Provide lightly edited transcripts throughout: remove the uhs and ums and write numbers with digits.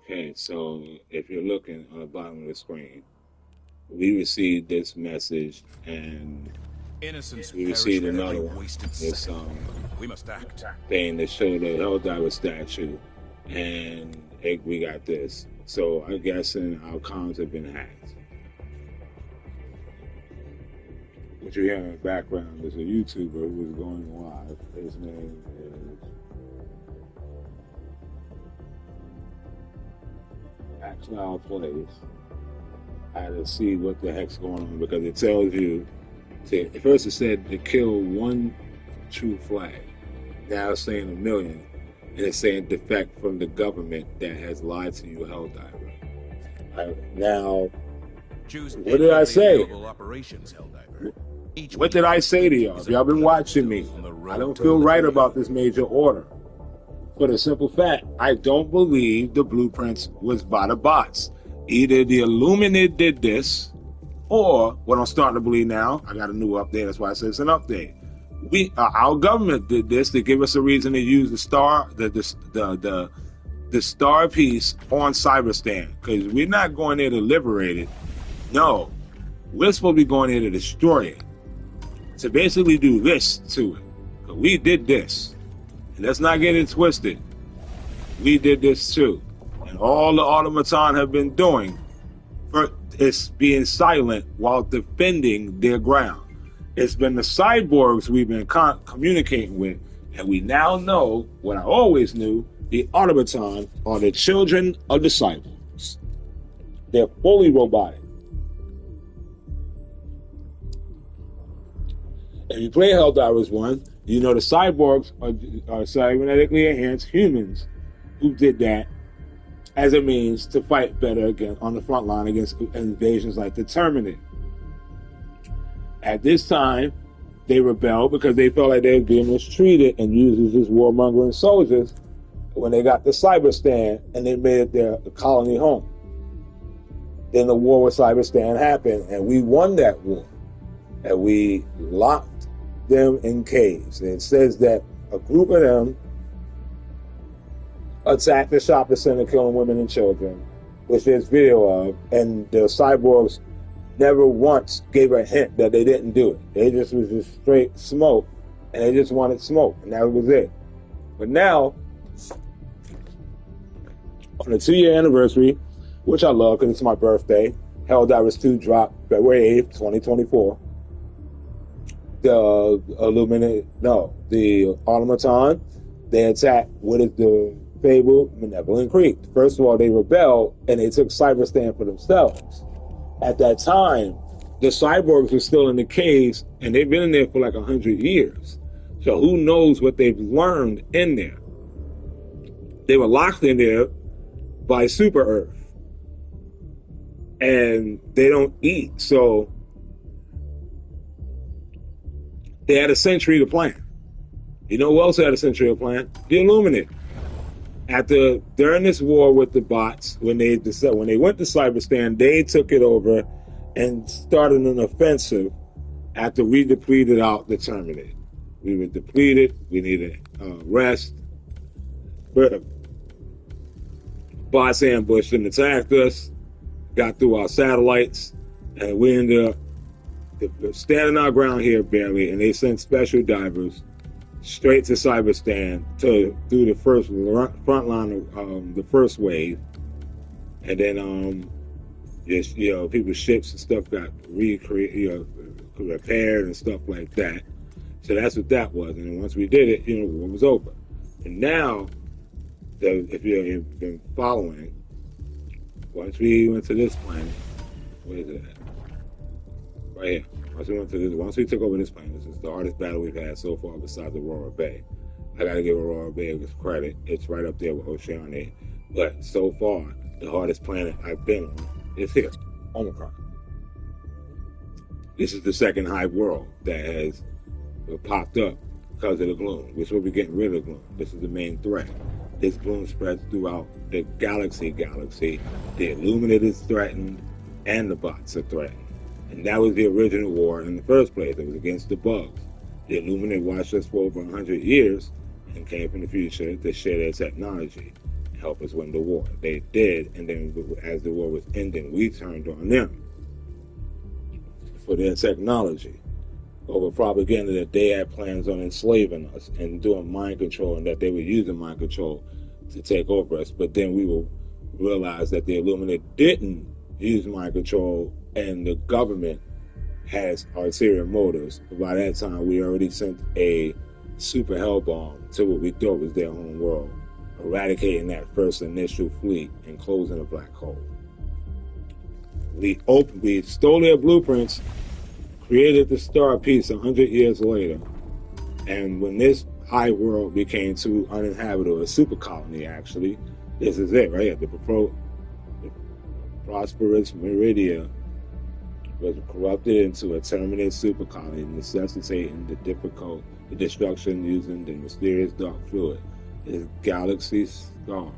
Okay, so if you're looking on the bottom of the screen, we received this message and Innocents we perish received with every another one. wasted This second. We must act. thing that showed the Helldiver statue, and we got this. So I'm guessing our comms have been hacked. What you hear in the background is a YouTuber who is going live. His name is Axel Plays. I had to see what the heck's going on because it tells you to, at first it said to kill one true flag. Now it's saying a million. And it's saying defect from the government that has lied to you, Helldiver. Now, Choose what did I say? Operations, Helldiver. What did I say to y'all? If y'all been watching me, I don't feel right about this major order. For the simple fact, I don't believe the blueprints was by the bots. Either the Illuminati did this, or what I'm starting to believe now, I got a new update, that's why I said it's an update. Our government did this to give us a reason to use the star piece on CyberStan, because we're not going there to liberate it. No, we're supposed to be going there to destroy it. To basically do this to it. But we did this. And let's not get it twisted. We did this too. And all the automaton have been doing is being silent while defending their ground. It's been the cyborgs we've been communicating with, and we now know what I always knew: the automaton are the children of the cyborgs. They're fully robotic. If you play Helldivers 1, you know the cyborgs are cybernetically enhanced humans who did that as a means to fight better again on the front line against invasions like the Terminator. At this time, they rebelled because they felt like they were being mistreated and used as warmongering soldiers when they got the CyberStan and they made it their colony home. Then the war with CyberStan happened, and we won that war. And we locked them in caves. And it says that a group of them attacked the shopping center, killing women and children, which there's video of, and the cyborgs never once gave a hint that they didn't do it. They just was just straight smoke, and they just wanted smoke, and that was it. But now, on the 2-year anniversary, which I love because it's my birthday, Helldivers 2 dropped February 8th, 2024. The automaton, they attacked what is the fabled Malevolent Creek. First of all, they rebelled and they took CyberStan for themselves. At that time, the cyborgs were still in the caves, and they've been in there for like 100 years. So who knows what they've learned in there? They were locked in there by Super Earth, and they don't eat, so they had a century to plan. You know who else had a century to plan? The Illuminati. During this war with the bots, when they went to CyberStan, they took it over and started an offensive after we depleted out the Terminator. We were depleted. We needed rest. But bots ambushed and attacked us, got through our satellites, and we ended up standing our ground here barely, and they sent special divers straight to CyberStan to do the first front line of the first wave, and then just people's ships and stuff got repaired and stuff like that. So that's what that was. And then once we did it, the war was over. And now, if you've been following, once we went to this planet, where is it at? Right here. Once we took over this planet, this is the hardest battle we've had so far besides Aurora Bay. I gotta give Aurora Bay credit. It's right up there with Oceania. But so far, the hardest planet I've been on is here, Omicron. This is the second hive world that has popped up because of the gloom. We're supposed to be getting rid of the gloom. This is the main threat. This gloom spreads throughout the galaxy. The Illuminati is threatened, and the bots are threatened. And that was the original war in the first place. It was against the bugs. The Illuminati watched us for over 100 years and came from the future to share their technology. help us win the war. They did, and then as the war was ending, we turned on them for their technology over propaganda that they had plans on enslaving us and doing mind control, and that they were using mind control to take over us. But then we will realize that the Illuminati didn't use mind control, and the government has ulterior motives. By that time, we already sent a super hell bomb to what we thought was their home world, eradicating that first initial fleet and closing the black hole. We stole their blueprints, created the star piece 100 years later, and when this high world became too uninhabitable, a super colony actually, this is it right here, the prosperous Meridia was corrupted into a terminate super colony, necessitating the destruction using the mysterious dark fluid. This galaxy star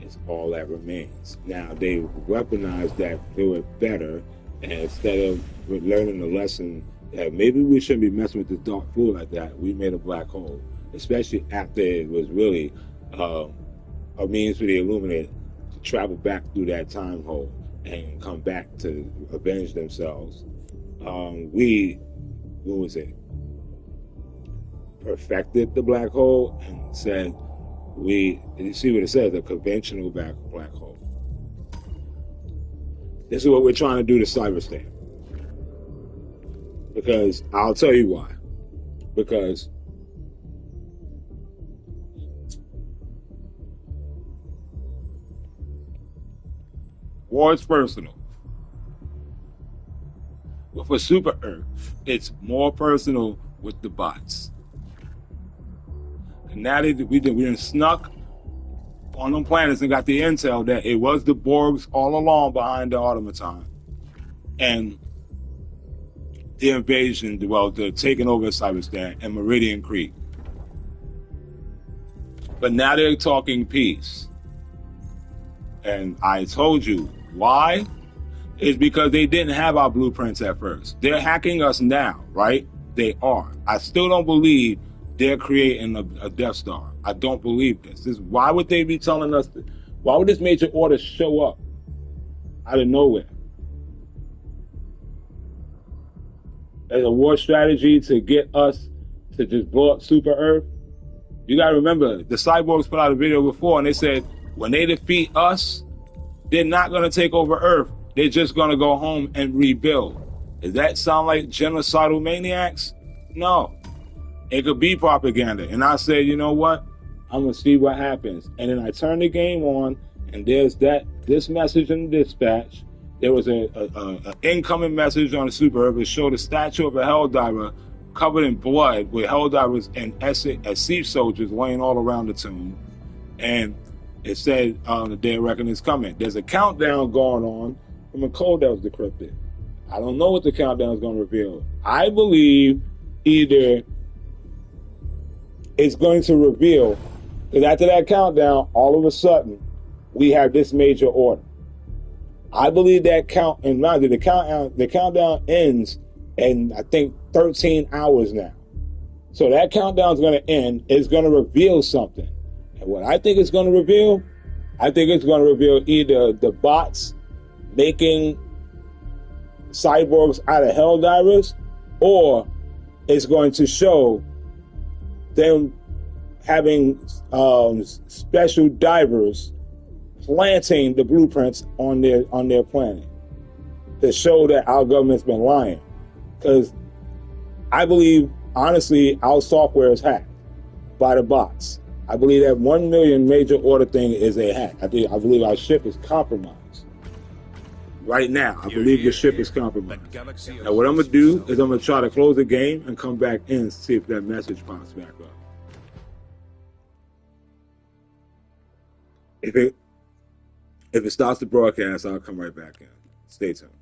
is all that remains. Now they weaponized that fluid better, and instead of learning the lesson that maybe we shouldn't be messing with this dark fluid like that, we made a black hole, especially after it was really a means for the Illuminati to travel back through that time hole and come back to avenge themselves. Perfected the black hole and said, you see what it says, a conventional black hole. This is what we're trying to do to CyberStan. Because I'll tell you why. Because war is personal. But for Super Earth, it's more personal with the bots. And now we done snuck on them planets and got the intel that it was the Borgs all along behind the automaton. And the invasion, the taking over CyberStan and Meridian Creek. But now they're talking peace. And I told you, why? It's because they didn't have our blueprints at first. They're hacking us now, right? They are. I still don't believe they're creating a Death Star. I don't believe this. Why would they be telling us that? Why would this major order show up out of nowhere? As a war strategy to get us to just blow up Super Earth? You gotta remember, the cyborgs put out a video before and they said, when they defeat us, they're not gonna take over Earth. They're just gonna go home and rebuild. Does that sound like genocidal maniacs? No. It could be propaganda. And I said, you know what? I'm gonna see what happens. And then I turned the game on, and there's this message in the dispatch. There was an incoming message on the Super Earth. It showed a statue of a Helldiver covered in blood with Helldivers and SC soldiers laying all around the tomb. And it said the day of reckoning is coming. There's a countdown going on from a code that was decrypted. I don't know what the countdown is going to reveal. I believe either it's going to reveal, because after that countdown, all of a sudden, we have this major order. I believe that the countdown ends in, I think, 13 hours now. So that countdown is going to end. It's going to reveal something. And what I think it's going to reveal, I think it's going to reveal either the bots making cyborgs out of Helldivers, or it's going to show them having special divers planting the blueprints on their planet to show that our government's been lying. Because I believe, honestly, our software is hacked by the bots. I believe that 1 million major order thing is a hack. I believe our ship is compromised. Right now, I believe the ship is compromised. Now, what I'm going to do is I'm going to try to close the game and come back in and see if that message pops back up. If it stops the broadcast, I'll come right back in. Stay tuned.